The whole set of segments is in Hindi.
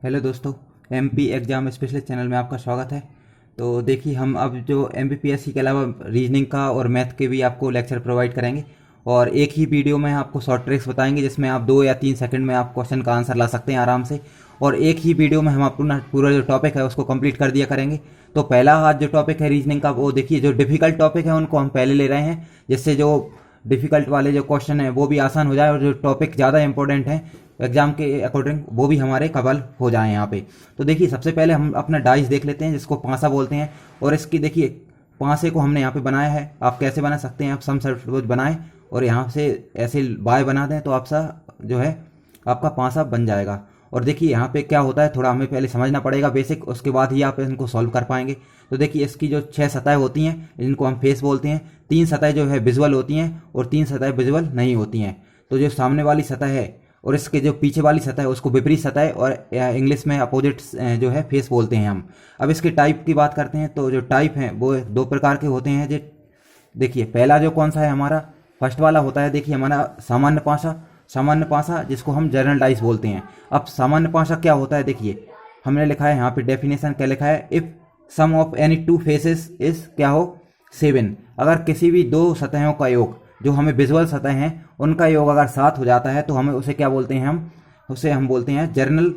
हेलो दोस्तों, एमपी एग्ज़ाम स्पेशलिस्ट चैनल में आपका स्वागत है। तो देखिए, हम अब जो एमपीपीएससी के अलावा रीजनिंग का और मैथ के भी आपको लेक्चर प्रोवाइड करेंगे और एक ही वीडियो में आपको शॉर्ट ट्रिक्स बताएंगे जिसमें आप 2 या 3 सेकंड में आप क्वेश्चन का आंसर ला सकते हैं आराम से। और एक ही वीडियो में हम अपना पूरा जो टॉपिक है उसको कंप्लीट कर दिया करेंगे। तो पहला आज जो टॉपिक है रीजनिंग का, वो देखिए, जो डिफ़िकल्ट टॉपिक है उनको हम पहले ले रहे हैं, जिससे जो डिफ़िकल्ट वाले जो क्वेश्चन है वो भी आसान हो जाए और जो टॉपिक ज़्यादा इंपॉर्टेंट है एग्जाम के अकॉर्डिंग वो भी हमारे कवर हो जाए यहाँ पे। तो देखिए, सबसे पहले हम अपना डाइस देख लेते हैं जिसको पांसा बोलते हैं। और इसकी देखिए, पांसे को हमने यहाँ पे बनाया है। आप कैसे बना सकते हैं, आप सम सर्वोच्च बनाएं और यहाँ से ऐसे बाय बना दें तो आपसा जो है आपका पांसा बन जाएगा। और देखिए यहाँ पे क्या होता है, थोड़ा हमें पहले समझना पड़ेगा बेसिक, उसके बाद ही आप इनको सॉल्व कर पाएंगे। तो देखिए, इसकी जो 6 सतहें होती हैं इनको हम फेस बोलते हैं। 3 सतहें जो है विजुअल होती हैं और 3 सतहें विजुअल नहीं होती हैं। तो जो सामने वाली सतह है और इसके जो पीछे वाली सतह है उसको विपरीत सतह और इंग्लिश में अपोजिट जो है फेस बोलते हैं हम। अब इसके टाइप की बात करते हैं तो जो टाइप हैं वो 2 प्रकार के होते हैं। जो देखिए, पहला जो कौन सा है हमारा, फर्स्ट वाला होता है, देखिए हमारा सामान्य पासा। सामान्य पासा जिसको हम जनरल डाइस बोलते हैं। अब सामान्य पासा क्या होता है, देखिए हमने लिखा है यहाँ पे डेफिनेशन, क्या लिखा है, if sum of any 2 faces is क्या हो 7। अगर किसी भी 2 सतहों का योग, जो हमें विजुअल सतह हैं उनका योग अगर 7 हो जाता है तो हमें उसे क्या बोलते हैं, हम बोलते हैं जनरल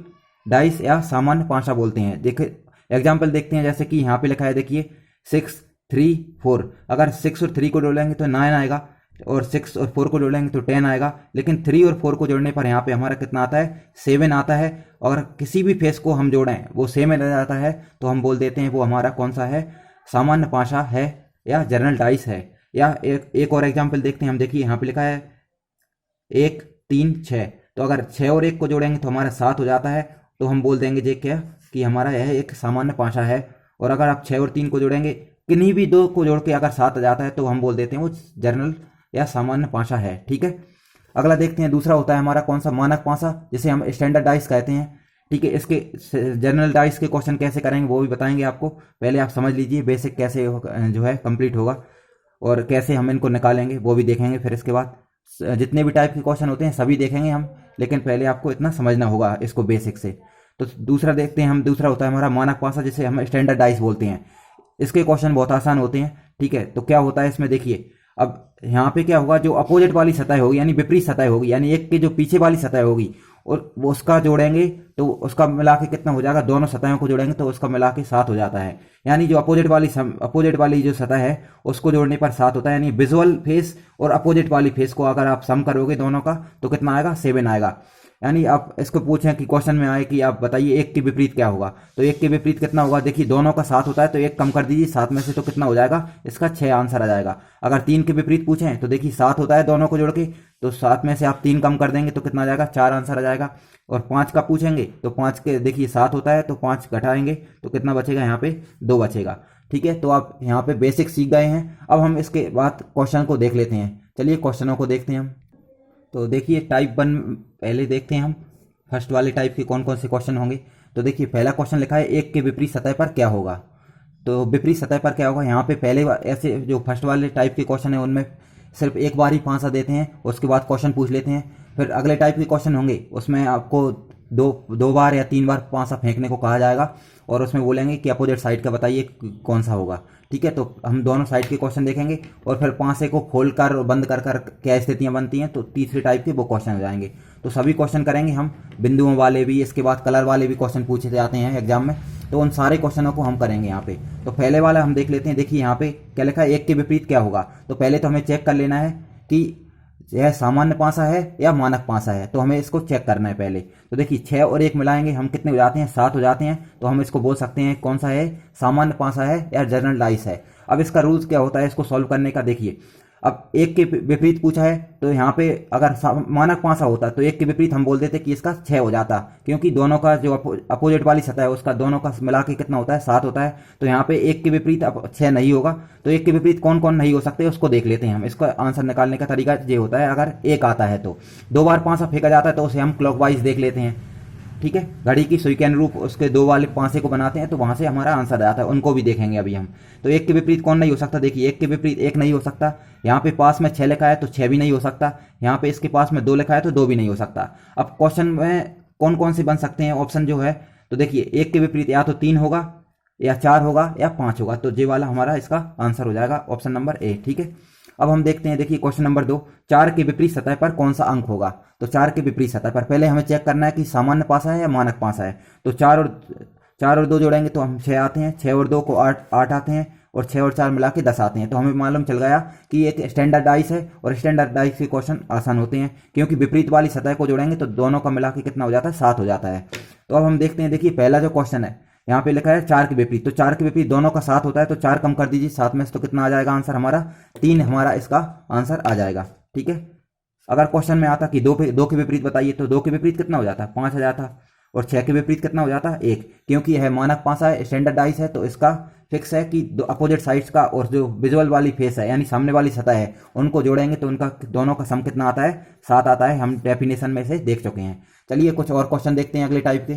डाइस या सामान्य पासा बोलते हैं। देखिए एग्जाम्पल देखते हैं, जैसे कि यहाँ पे लिखा है, देखिए 6 3 4। अगर 6 और 3 को जोड़ेंगे तो 9 आएगा और 6 और 4 को जोड़ेंगे तो 10 आएगा। लेकिन 3 और 4 को जोड़ने पर यहाँ पे हमारा कितना आता है, 7 आता है। और किसी भी फेस को हम जोड़ें वो सेम रह जाता है तो हम बोल देते हैं वो हमारा कौन सा है, सामान्य पासा है या जनरल डाइस है। या एक और एग्जाम्पल देखते हैं हम। देखिए यहाँ पे लिखा है 1 3 6। तो अगर 6 और 1 को जोड़ेंगे तो हमारा 7 हो जाता है। तो हम बोल देंगे जे क्या कि हमारा यह एक सामान्य पासा है। और अगर आप 6 और 3 को जोड़ेंगे, किन्हीं भी 2 को जोड़ के अगर 7 आ जाता है तो हम बोल देते हैं वो जनरल या सामान्य पासा है। ठीक है, अगला देखते हैं, दूसरा होता है हमारा कौन सा, मानक पासा, जिसे हम स्टैंडर्ड डाइस कहते हैं। ठीक है, इसके जनरल डाइस के क्वेश्चन कैसे करेंगे वो भी बताएंगे आपको। पहले आप समझ लीजिए बेसिक कैसे जो है कंप्लीट होगा और कैसे हम इनको निकालेंगे वो भी देखेंगे। फिर इसके बाद जितने भी टाइप के क्वेश्चन होते हैं सभी देखेंगे हम, लेकिन पहले आपको इतना समझना होगा इसको बेसिक से। तो दूसरा देखते हैं हम, दूसरा होता है हमारा मानक पासा, जिसे हम स्टैंडर्ड डाइस बोलते हैं। इसके क्वेश्चन बहुत आसान होते हैं। ठीक है, तो क्या होता है इसमें, देखिए अब यहाँ पे क्या होगा, जो अपोजिट वाली सतह होगी यानी विपरीत सतह होगी, यानी एक के जो पीछे वाली सतह होगी और वो उसका जोड़ेंगे तो उसका मिला के कितना हो जाएगा, दोनों सतहों को जोड़ेंगे तो उसका मिला के 7 हो जाता है। यानी जो अपोजिट वाली जो सतह है उसको जोड़ने पर 7 होता है। यानी विजुअल फेस और अपोजिट वाली फेस को अगर आप सम करोगे दोनों का तो कितना आएगा, 7 आएगा। यानी आप इसको पूछें कि क्वेश्चन में आए कि आप बताइए 1 के विपरीत क्या होगा, तो 1 के विपरीत कितना होगा, देखिए दोनों का 7 होता है तो 1 कम कर दीजिए 7 में से, तो कितना हो जाएगा, इसका 6 आंसर आ जाएगा। अगर 3 के विपरीत पूछें तो देखिए 7 होता है दोनों को जोड़ के, तो 7 में से आप 3 कम कर देंगे तो कितना आ जाएगा, 4 आंसर आ जाएगा। और 5 का पूछेंगे तो 5 के देखिए 7 होता है तो 5 घटाएंगे तो कितना बचेगा, यहाँ पे 2 बचेगा। ठीक है, तो आप यहाँ पे बेसिक सीख गए हैं। अब हम इसके बाद क्वेश्चन को देख लेते हैं। चलिए क्वेश्चनों को देखते हैं हम। तो देखिए टाइप 1 पहले देखते हैं हम, फर्स्ट वाले टाइप के कौन कौन से क्वेश्चन होंगे। तो देखिए पहला क्वेश्चन लिखा है 1 के विपरीत सतह पर क्या होगा। तो विपरीत सतह पर क्या होगा, यहाँ पे पहले ऐसे जो फर्स्ट वाले टाइप के क्वेश्चन है उनमें सिर्फ एक बार ही पांसा देते हैं, उसके बाद क्वेश्चन पूछ लेते हैं। फिर अगले टाइप के क्वेश्चन होंगे उसमें आपको दो बार या 3 बार पांसा फेंकने को कहा जाएगा और उसमें बोलेंगे कि अपोजिट साइड का बताइए कौन सा होगा। ठीक है, तो हम दोनों साइड के क्वेश्चन देखेंगे और फिर पांसे को खोल कर और बंद कर कर क्या स्थितियां बनती हैं, तो तीसरे टाइप के वो क्वेश्चन हो जाएंगे। तो सभी क्वेश्चन करेंगे हम, बिंदुओं वाले भी, इसके बाद कलर वाले भी क्वेश्चन पूछे जाते हैं एग्जाम में, तो उन सारे क्वेश्चनों को हम करेंगे यहाँ पे। तो पहले वाला हम देख लेते हैं। देखिए यहाँ पे क्या लिखा है, 1 के विपरीत क्या होगा। तो पहले तो हमें चेक कर लेना है कि यह सामान्य पासा है या मानक पासा है, तो हमें इसको चेक करना है पहले। तो देखिए 6 और 1 मिलाएंगे हम कितने हो जाते हैं, 7 हो जाते हैं। तो हम इसको बोल सकते हैं कौन सा है, सामान्य पासा है या जनरल डाइस है। अब इसका रूल्स क्या होता है इसको सॉल्व करने का, देखिए अब 1 के विपरीत पूछा है तो यहाँ पे अगर मानक पासा होता तो 1 के विपरीत हम बोल देते कि इसका 6 हो जाता, क्योंकि दोनों का जो अपोजिट वाली सतह है उसका दोनों का मिला के कितना होता है, 7 होता है। तो यहाँ पे 1 के विपरीत अब 6 नहीं होगा, तो 1 के विपरीत कौन कौन नहीं हो सकते उसको देख लेते हैं हम। इसका आंसर निकालने का तरीका ये होता है, अगर 1 आता है तो 2 बार पांसा फेंका जाता है तो उसे हम क्लॉकवाइज देख लेते हैं। ठीक है, घड़ी की सुई के अनुरूप उसके 2 वाले पांसे को बनाते हैं तो वहां से हमारा आंसर आता है, उनको भी देखेंगे अभी हम। तो 1 के विपरीत कौन नहीं हो सकता, देखिए 1 के विपरीत 1 नहीं हो सकता। यहाँ पे पास में 6 लिखा है तो 6 भी नहीं हो सकता। यहाँ पे इसके पास में 2 लिखा है तो 2 भी नहीं हो सकता। अब क्वेश्चन में कौन कौन से बन सकते हैं ऑप्शन जो है, तो देखिए एक के विपरीत या तो 3 होगा या 4 होगा या 5 होगा, तो ये वाला हमारा इसका आंसर हो जाएगा ऑप्शन नंबर ए। ठीक है, अब हम देखते हैं, देखिए क्वेश्चन नंबर 2, 4 के विपरीत सतह पर कौन सा अंक होगा। तो 4 के विपरीत सतह पर पहले हमें चेक करना है कि सामान्य पासा है या मानक पासा है। तो 4 और 2 जोड़ेंगे तो हम 6 आते हैं, 6 और 2 को 8 आते हैं, और 6 और 4 मिला के 10 आते हैं। तो हमें मालूम चल गया कि एक स्टैंडर्डाइज है, और स्टैंडर्डाइज के क्वेश्चन आसान होते हैं क्योंकि विपरीत वाली सतह को जोड़ेंगे तो दोनों का मिला के कितना हो जाता है, 7 हो जाता है। तो अब हम देखते हैं, देखिए पहला जो क्वेश्चन है यहाँ पे लिखा है 4 के विपरीत, तो 4 के विपरीत दोनों का 7 होता है, तो 4 कम कर दीजिए 7 में से, तो कितना आ जाएगा आंसर हमारा, 3 हमारा इसका आंसर आ जाएगा। ठीक है, अगर क्वेश्चन में आता कि 2 के विपरीत बताइए, तो 2 के विपरीत कितना हो जाता है, 5 आ जाता, और 6 के विपरीत कितना हो जाता है, 1। क्योंकि यह मानक पासा है, स्टैंडर्डाइज है, तो इसका फिक्स है कि अपोजिट साइड्स का और जो विजुअल वाली फेस है यानी सामने वाली सतह है उनको जोड़ेंगे तो उनका दोनों का सम कितना आता है, 7 आता है। हम डेफिनेशन में से देख चुके हैं। चलिए कुछ और क्वेश्चन देखते हैं अगले टाइप के।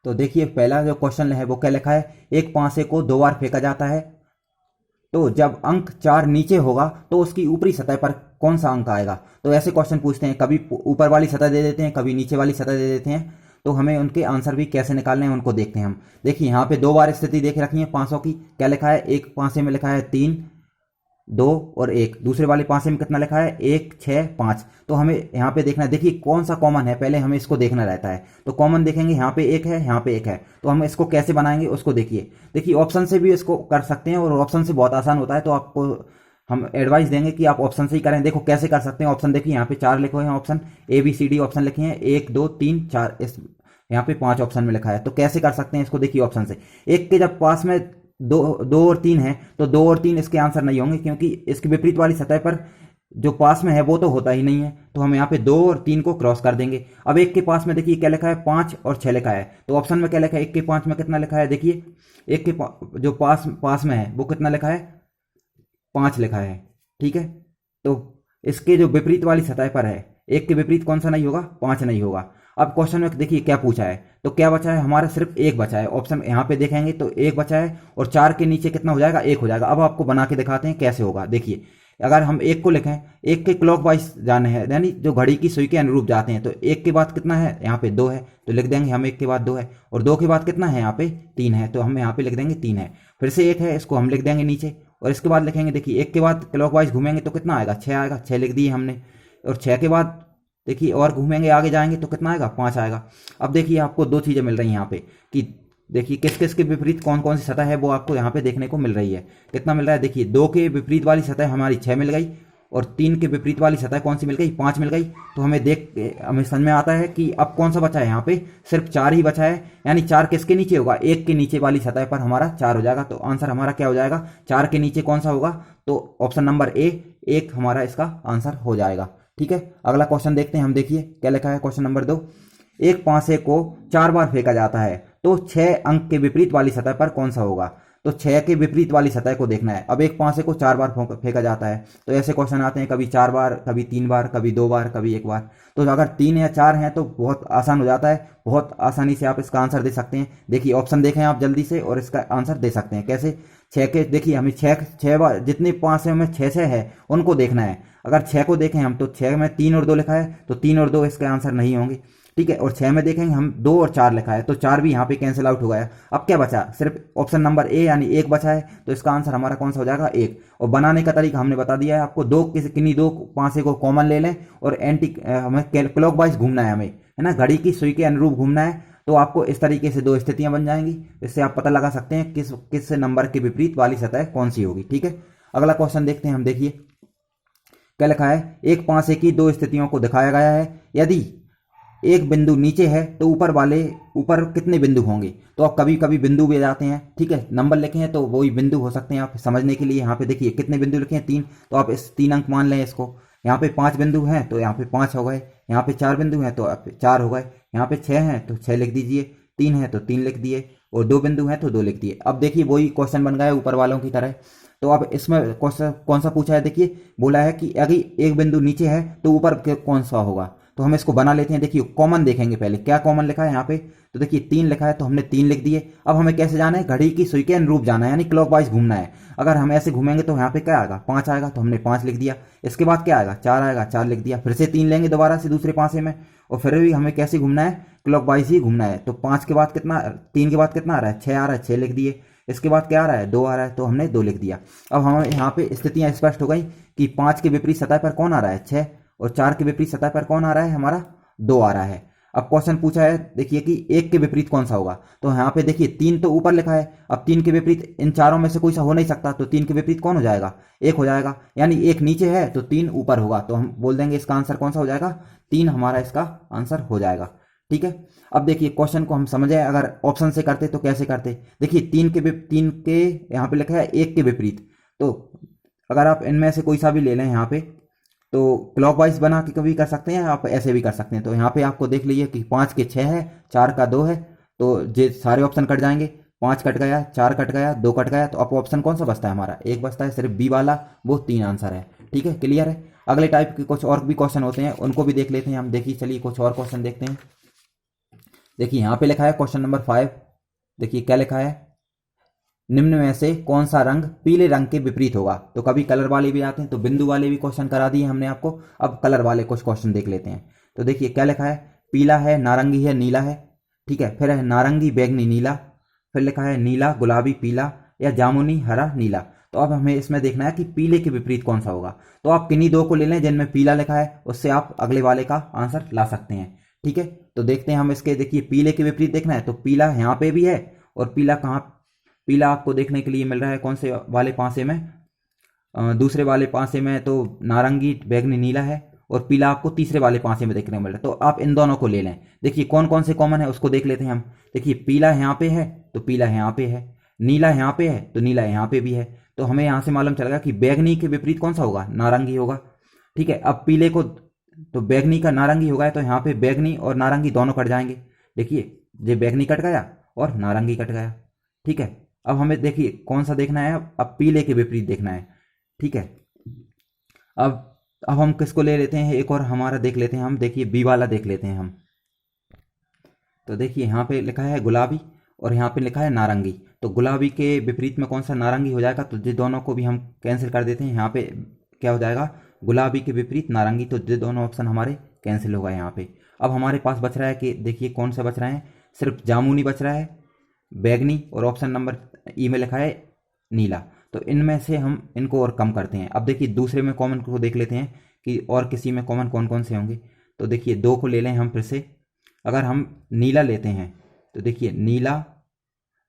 तो देखिए पहला जो क्वेश्चन है वो क्या लिखा है, एक पासे को 2 बार फेंका जाता है, तो जब अंक 4 नीचे होगा तो उसकी ऊपरी सतह पर कौन सा अंक आएगा। तो ऐसे क्वेश्चन पूछते हैं, कभी ऊपर वाली सतह दे देते हैं, कभी नीचे वाली सतह दे देते हैं, तो हमें उनके आंसर भी कैसे निकालने हैं उनको देखते हैं हम। देखिए यहाँ पे 2 बार स्थिति देख रखी है पांचों की, क्या लिखा है, एक पासे में लिखा है 3, 2 और 1, दूसरे वाले पासे में कितना लिखा है, 1, 6, 5। तो हमें यहाँ पे देखना है, देखिए कौन सा कॉमन है, पहले हमें इसको देखना रहता है। तो कॉमन देखेंगे, यहाँ पे 1 है, यहाँ पे 1 है, तो हम इसको कैसे बनाएंगे उसको देखिए। देखिए ऑप्शन से भी इसको कर सकते हैं, और ऑप्शन से बहुत आसान होता है, तो आपको हम एडवाइस देंगे कि आप ऑप्शन से ही करें। देखो कैसे कर सकते हैं, ऑप्शन देखिए यहाँ पे 4 लिखे हुए हैं, ऑप्शन ABCD ऑप्शन लिखे हैं, 1, 2, 3, 4, इस यहाँ पे 5 ऑप्शन में लिखा है। तो कैसे कर सकते हैं इसको, देखिए ऑप्शन से, एक के जब पास में 2 और 3 है तो 2 और 3 इसके आंसर नहीं होंगे, क्योंकि इसके विपरीत वाली सतह पर जो पास में है वो तो होता ही नहीं है, तो हम यहाँ पे 2 और 3 को क्रॉस कर देंगे। अब एक के पास में देखिए क्या लिखा है, 5 और 6 लिखा है, तो ऑप्शन में क्या लिखा है, 1 के 5 में कितना लिखा है, देखिए एक के जो पास में है वो कितना लिखा है, 5 लिखा है। ठीक है, तो इसके जो विपरीत वाली सतह पर है, एक के विपरीत कौन सा नहीं होगा, 5 नहीं होगा। अब क्वेश्चन में देखिए क्या पूछा है, तो क्या बचा है हमारा, सिर्फ 1 बचा है। ऑप्शन यहाँ पे देखेंगे तो 1 बचा है, और 4 के नीचे कितना हो जाएगा, 1 हो जाएगा। अब आपको बना के दिखाते हैं कैसे होगा। देखिए अगर हम 1 को लिखें, 1 के क्लॉकवाइज जाने हैं, यानी जो घड़ी की सुई के अनुरूप जाते हैं, तो 1 के बाद कितना है, यहाँ पे 2 है, तो लिख देंगे हम 1 के बाद 2 है, और 2 के बाद कितना है, यहाँ पे 3 है, तो हम यहाँ पे लिख देंगे 3 है। फिर से 1 है, इसको हम लिख देंगे नीचे, और इसके बाद लिखेंगे, देखिए 1 के बाद क्लॉकवाइज घूमेंगे तो कितना आएगा, 6 आएगा, 6 लिख दिए हमने। और 6 के बाद देखिए और घूमेंगे, आगे जाएंगे तो कितना आएगा, 5 आएगा। अब देखिए आपको 2 चीज़ें मिल रही हैं यहाँ पे, कि देखिए किस किस के विपरीत कौन कौन सी सतह है वो आपको यहाँ पे देखने को मिल रही है। कितना मिल रहा है, देखिए 2 के विपरीत वाली सतह हमारी 6 मिल गई, और 3 के विपरीत वाली सतह कौन सी मिल गई, 5 मिल गई। तो हमें समझ में आता है कि अब कौन सा बचा है, यहाँ पे सिर्फ 4 ही बचा है, यानी 4 किसके नीचे होगा, 1 के नीचे वाली सतह पर हमारा 4 हो जाएगा। तो आंसर हमारा क्या हो जाएगा, 4 के नीचे कौन सा होगा, तो ऑप्शन नंबर ए 1 हमारा इसका आंसर हो जाएगा। ठीक है, अगला क्वेश्चन देखते हैं हम। देखिए क्या लिखा है क्वेश्चन नंबर 2, एक पासे को 4 बार फेंका जाता है, तो 6 अंक के विपरीत वाली सतह पर कौन सा होगा। तो 6 के विपरीत वाली सतह को देखना है। अब एक पासे को 4 बार फेंका जाता है, तो ऐसे क्वेश्चन आते हैं, कभी 4 बार, कभी 3 बार, कभी 2 बार, कभी 1 बार। तो अगर 3 या 4 हैं तो बहुत आसान हो जाता है, बहुत आसानी से आप इसका आंसर दे सकते हैं। देखिए ऑप्शन देखें आप जल्दी से, और इसका आंसर दे सकते हैं कैसे। 6 के देखिए हमें 6 बार, जितने पासे में 6 है उनको देखना है। अगर 6 को देखें हम, तो 6 में 3 और 2 लिखा है, तो 3 और 2 इसके आंसर नहीं होंगे। ठीक है, और 6 में देखेंगे हम 2 और 4 लिखा है, तो 4 भी यहाँ पे कैंसिल आउट हो गया। अब क्या बचा, सिर्फ ऑप्शन नंबर ए यानी 1 बचा है, तो इसका आंसर हमारा कौन सा हो जाएगा, 1। और बनाने का तरीका हमने बता दिया है आपको, किन्हीं 2 पासे को कॉमन ले लें, और हमें क्लॉकवाइज घूमना है, हमें है ना, घड़ी की सुई के अनुरूप घूमना है। तो आपको इस तरीके से 2 स्थितियां बन जाएंगी, इससे आप पता लगा सकते हैं किस नंबर के विपरीत वाली सतह कौन सी होगी। ठीक है, अगला क्वेश्चन देखते हैं हम। देखिए क्या लिखा है, एक पासे की 2 स्थितियों को दिखाया गया है, यदि एक बिंदु नीचे है तो ऊपर कितने बिंदु होंगे। तो आप कभी कभी बिंदु भी जाते हैं, ठीक है, नंबर लिखे हैं तो वही बिंदु हो सकते हैं। आप समझने के लिए यहाँ पे देखिए कितने बिंदु लिखे हैं, 3, तो आप इस 3 अंक मान लें इसको। यहाँ पे 5 बिंदु हैं तो यहाँ पे 5 हो गए, यहाँ पे 4 बिंदु हैं तो 4 हो गए, यहाँ पे 6 हैं तो 6 लिख दीजिए, 3 है तो 3 लिख दिए, और 2 बिंदु हैं तो 2 लिख दिए। अब देखिए वही क्वेश्चन बन गया ऊपर वालों की तरह। तो अब इसमें क्वेश्चन कौन सा पूछा है, देखिए बोला है कि यदि एक बिंदु नीचे है तो ऊपर कौन सा होगा। तो हम इसको बना लेते हैं। देखिए कॉमन देखेंगे पहले, क्या कॉमन लिखा है यहाँ पे, तो देखिए 3 लिखा है तो हमने 3 लिख दिए। अब हमें कैसे जाना है, घड़ी की सुई के अनुरूप जाना है, यानी क्लॉकवाइज घूमना है। अगर हम ऐसे घूमेंगे तो यहाँ पे क्या आएगा, 5 आएगा, तो हमने 5 लिख दिया। इसके बाद क्या आएगा, 4 आएगा, 4 लिख दिया। फिर से 3 लेंगे दोबारा से दूसरे पासे में, और फिर भी हमें कैसे घूमना है, क्लॉकवाइज ही घूमना है। तो 5 के बाद कितना, 3 के बाद कितना आ रहा है, 6 आ रहा है, 6 लिख दिए। इसके बाद क्या आ रहा है, 2 आ रहा है, तो हमने 2 लिख दिया। अब हमें यहाँ पे स्थितियाँ स्पष्ट हो गई कि 5 के विपरीत सतह पर कौन आ रहा है, 6, और 4 के विपरीत सतह पर कौन आ रहा है, हमारा 2 आ रहा है। अब क्वेश्चन पूछा है देखिए कि 1 के विपरीत कौन सा होगा, तो यहाँ पे देखिए 3 तो ऊपर लिखा है। अब 3 के विपरीत इन चारों में से कोई सा हो नहीं सकता, तो 3 के विपरीत कौन हो जाएगा, 1 हो जाएगा। यानी 1 नीचे है तो 3 ऊपर होगा, तो हम बोल देंगे इसका आंसर कौन सा हो जाएगा, 3 हमारा इसका आंसर हो जाएगा। ठीक है, अब देखिए क्वेश्चन को हम समझे, अगर ऑप्शन से करते तो कैसे करते। देखिए 3 के यहाँ पे लिखा है 1 के विपरीत, तो अगर आप इनमें से कोई सा भी ले लें यहाँ पे, तो क्लॉकवाइज बना के कभी कर सकते हैं, आप ऐसे भी कर सकते हैं। तो यहाँ पे आपको देख लीजिए कि 5 के 6 है, 4 का 2 है, तो ये सारे ऑप्शन कट जाएंगे। 5 कट गया, 4 कट गया, 2 कट गया, तो अब ऑप्शन कौन सा बचता है हमारा, एक बचता है सिर्फ बी वाला, वो 3 आंसर है। ठीक है, क्लियर है। अगले टाइप के कुछ और भी क्वेश्चन होते हैं, उनको भी देख लेते हैं हम। देखिए चलिए कुछ और क्वेश्चन देखते हैं। देखिए यहाँ पे लिखा है क्वेश्चन नंबर 5, देखिए क्या लिखा है, निम्न में से कौन सा रंग पीले रंग के विपरीत होगा। तो कभी कलर वाले भी आते हैं, तो बिंदु वाले भी क्वेश्चन करा दिए हमने आपको। अब कलर वाले कुछ क्वेश्चन देख लेते हैं। तो देखिए क्या लिखा है, पीला है, नारंगी है, नीला है। ठीक है, फिर है नारंगी बैगनी नीला, फिर लिखा है नीला गुलाबी पीला, या जामुनी हरा नीला। तो अब हमें इसमें देखना है कि पीले के विपरीत कौन सा होगा। तो आप किन्हीं 2 को ले लें जिनमें पीला लिखा है, उससे आप अगले वाले का आंसर ला सकते हैं। ठीक है, तो देखते हैं हम इसके। देखिए पीले के विपरीत देखना है, तो पीला यहाँ पे भी है, और पीला कहाँ, पीला आपको देखने के लिए मिल रहा है कौन से वाले पासे में, दूसरे वाले पासे में तो नारंगी बैगनी नीला है, और पीला आपको तीसरे वाले पासे में देखने को मिल रहा है। तो आप इन दोनों को ले लें। देखिए कौन कौन से कॉमन है उसको देख लेते हैं हम। देखिए पीला यहाँ पे है, तो पीला यहाँ पे है, नीला यहाँ पे है, तो नीला यहाँ पे भी है। तो हमें यहाँ से मालूम चलेगा कि बैगनी के विपरीत कौन सा होगा, नारंगी होगा। ठीक है, अब पीले को, तो बैगनी का नारंगी होगा, तो यहाँ पे बैगनी और नारंगी दोनों कट जाएंगे। देखिए ये बैगनी कट गया और नारंगी कट गया। ठीक है, अब हमें देखिए कौन सा देखना है, अब पीले के विपरीत देखना है। ठीक है, अब हम किसको ले लेते हैं, एक और हमारा देख लेते हैं हम। देखिए बी वाला देख लेते हैं हम। तो देखिए यहाँ पे लिखा है गुलाबी, और यहाँ पे लिखा है नारंगी। तो गुलाबी के विपरीत में कौन सा, नारंगी हो जाएगा। तो ये दोनों को भी हम कैंसिल कर देते हैं। यहाँ पे क्या हो जाएगा, गुलाबी के विपरीत नारंगी, तो ये दोनों ऑप्शन हमारे कैंसिल होगा यहाँ पे। अब हमारे पास बच रहा है कि देखिए कौन सा बच रहा है, सिर्फ जामुनी बच रहा है, बैगनी, और ऑप्शन नंबर ई में लिखा है नीला। तो इनमें से हम इनको और कम करते हैं। अब देखिए दूसरे में कॉमन को देख लेते हैं कि और किसी में कॉमन कौन कौन से होंगे। तो देखिए 2 को ले लें हम फिर से। अगर हम नीला लेते हैं, तो देखिए नीला,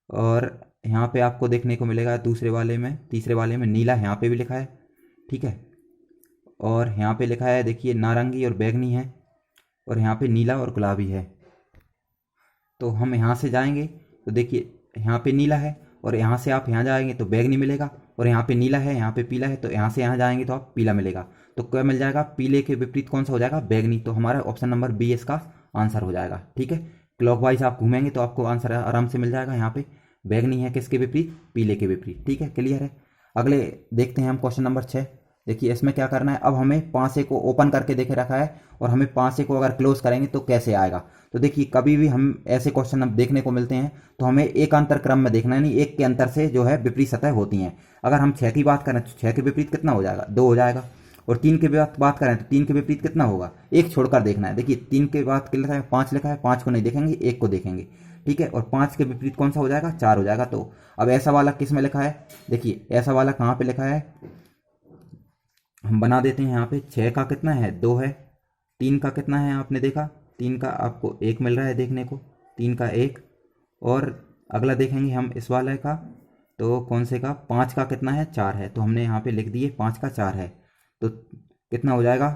और यहाँ पे आपको देखने को मिलेगा दूसरे वाले में, तीसरे वाले में नीला यहाँ पे भी लिखा है। ठीक है, और यहाँ पे लिखा है देखिए नारंगी और बैगनी है, और यहाँ पे नीला और गुलाबी है। तो हम यहाँ से जाएंगे तो देखिए यहाँ पे नीला है, और यहाँ से आप यहाँ जाएंगे तो बैगनी मिलेगा, और यहाँ पे नीला है, यहाँ पे पीला है, तो यहाँ से यहाँ जाएंगे तो आप पीला मिलेगा। तो क्या मिल जाएगा, पीले के विपरीत कौन सा हो जाएगा, बैगनी। तो हमारा ऑप्शन नंबर बी इसका आंसर हो जाएगा। ठीक है, क्लॉकवाइज आप घूमेंगे तो आपको आंसर आराम से मिल जाएगा। यहाँ पे बैगनी है किसके विपरीत, पीले के विपरीत। ठीक है, क्लियर है। अगले देखते हैं हम क्वेश्चन नंबर 6। देखिए इसमें क्या करना है, अब हमें 5 को ओपन करके देखे रखा है, और हमें 5 को अगर क्लोज करेंगे तो कैसे आएगा। तो देखिए कभी भी हम ऐसे क्वेश्चन अब देखने को मिलते हैं तो हमें एक अंतर क्रम में देखना है, नहीं एक के अंतर से जो है विपरीत सतह होती हैं। अगर हम 6 की बात करें तो 6 के विपरीत कितना हो जाएगा, 2 हो जाएगा। और 3 की बात करें तो 3 के विपरीत कितना होगा, एक छोड़कर देखना है। देखिए 3 के बाद लिखा है 5 लिखा है, 5 को नहीं देखेंगे, 1 को देखेंगे। ठीक है, और 5 के विपरीत कौन सा हो जाएगा, 4 हो जाएगा। तो अब ऐसा वाला किस में लिखा है, देखिए ऐसा वाला कहाँ पे लिखा है, हम बना देते हैं यहाँ पे। 6 का कितना है, 2 है। 3 का कितना है आपने देखा, 3 का आपको 1 मिल रहा है देखने को, 3 का 1। और अगला देखेंगे हम इस वाले का, तो कौन से का, 5 का कितना है, 4 है। तो हमने यहाँ पे लिख दिए 5 का 4 है, तो कितना हो जाएगा,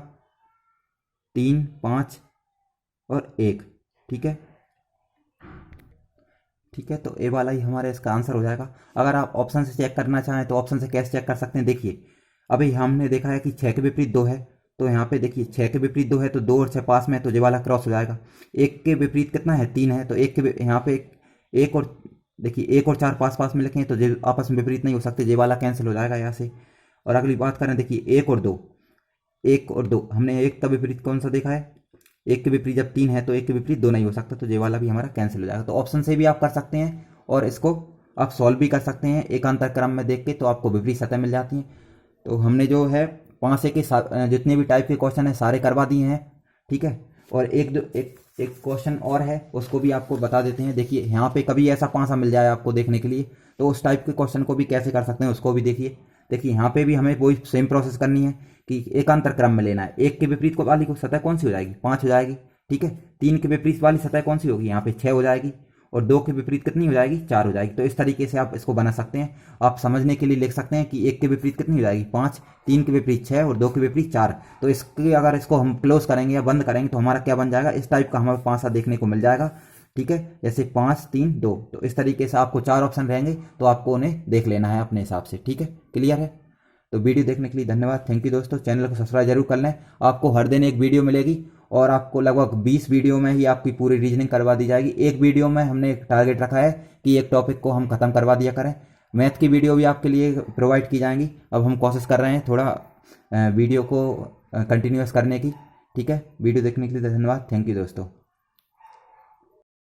3, 5 और 1। ठीक है, ठीक है, तो ए वाला ही हमारा इसका आंसर हो जाएगा। अगर आप ऑप्शन से चेक करना चाहें तो ऑप्शन से कैसे चेक कर सकते हैं। देखिए अभी हमने देखा है कि 6 के विपरीत 2 है, तो यहाँ पे देखिए 6 के विपरीत 2 है, तो 2 और 6 पास में है, तो ये वाला क्रॉस हो जाएगा। 1 के विपरीत कितना है, 3 है, तो 1 के यहाँ पे एक और देखिए 1 और 4 पास पास में लिखे हैं, तो ये आपस में विपरीत नहीं हो सकते, ये वाला कैंसिल हो जाएगा यहाँ से। और अगली बात करें, देखिए 1 और 2, 1 और 2, हमने 1 का विपरीत कौन सा देखा है, एक के विपरीत जब 3 है तो एक के विपरीत 2 नहीं हो सकता, तो ये वाला भी हमारा कैंसिल हो जाएगा। तो ऑप्शन से भी आप कर सकते हैं और इसको आप सॉल्व भी कर सकते हैं एकांतर क्रम में देख के, तो आपको विपरीत सतह मिल जाती है। तो हमने जो है 5 के जितने भी टाइप के क्वेश्चन है सारे करवा दिए हैं, ठीक है। और एक क्वेश्चन और है, उसको भी आपको बता देते हैं। देखिए यहाँ पे कभी ऐसा 5 मिल जाए आपको देखने के लिए, तो उस टाइप के क्वेश्चन को भी कैसे कर सकते हैं उसको भी देखिए। देखिए यहाँ पे भी हमें वही सेम प्रोसेस करनी है कि एकांतर क्रम में लेना है। एक के विपरीत को वाली को सतह कौन सी हो जाएगी, 5 हो जाएगी, ठीक है। 3 के विपरीत वाली सतह कौन सी होगी, यहाँ पे 6 हो जाएगी। और 2 के विपरीत कितनी हो जाएगी, 4 हो जाएगी। तो इस तरीके से आप इसको बना सकते हैं। आप समझने के लिए लिख सकते हैं कि 1 के विपरीत कितनी हो जाएगी, 5, 3 के विपरीत 6 और 2 के विपरीत 4। तो इसके अगर इसको हम क्लोज करेंगे या बंद करेंगे तो हमारा क्या बन जाएगा, इस टाइप का हमारे 5 देखने को मिल जाएगा, ठीक है। जैसे 5, 3, 2, तो इस तरीके से आपको 4 ऑप्शन रहेंगे, तो आपको उन्हें देख लेना है अपने हिसाब से, ठीक है। क्लियर है। तो वीडियो देखने के लिए धन्यवाद, थैंक यू दोस्तों। चैनल को सब्सक्राइब जरूर कर लें। आपको हर दिन एक वीडियो मिलेगी और आपको लगभग 20 वीडियो में ही आपकी पूरी रीजनिंग करवा दी जाएगी। एक वीडियो में हमने एक टारगेट रखा है कि एक टॉपिक को हम खत्म करवा दिया करें। मैथ की वीडियो भी आपके लिए प्रोवाइड की जाएंगी। अब हम कोशिश कर रहे हैं थोड़ा वीडियो को कंटिन्यूअस करने की, ठीक है। वीडियो देखने के लिए धन्यवाद, थैंक यू दोस्तों।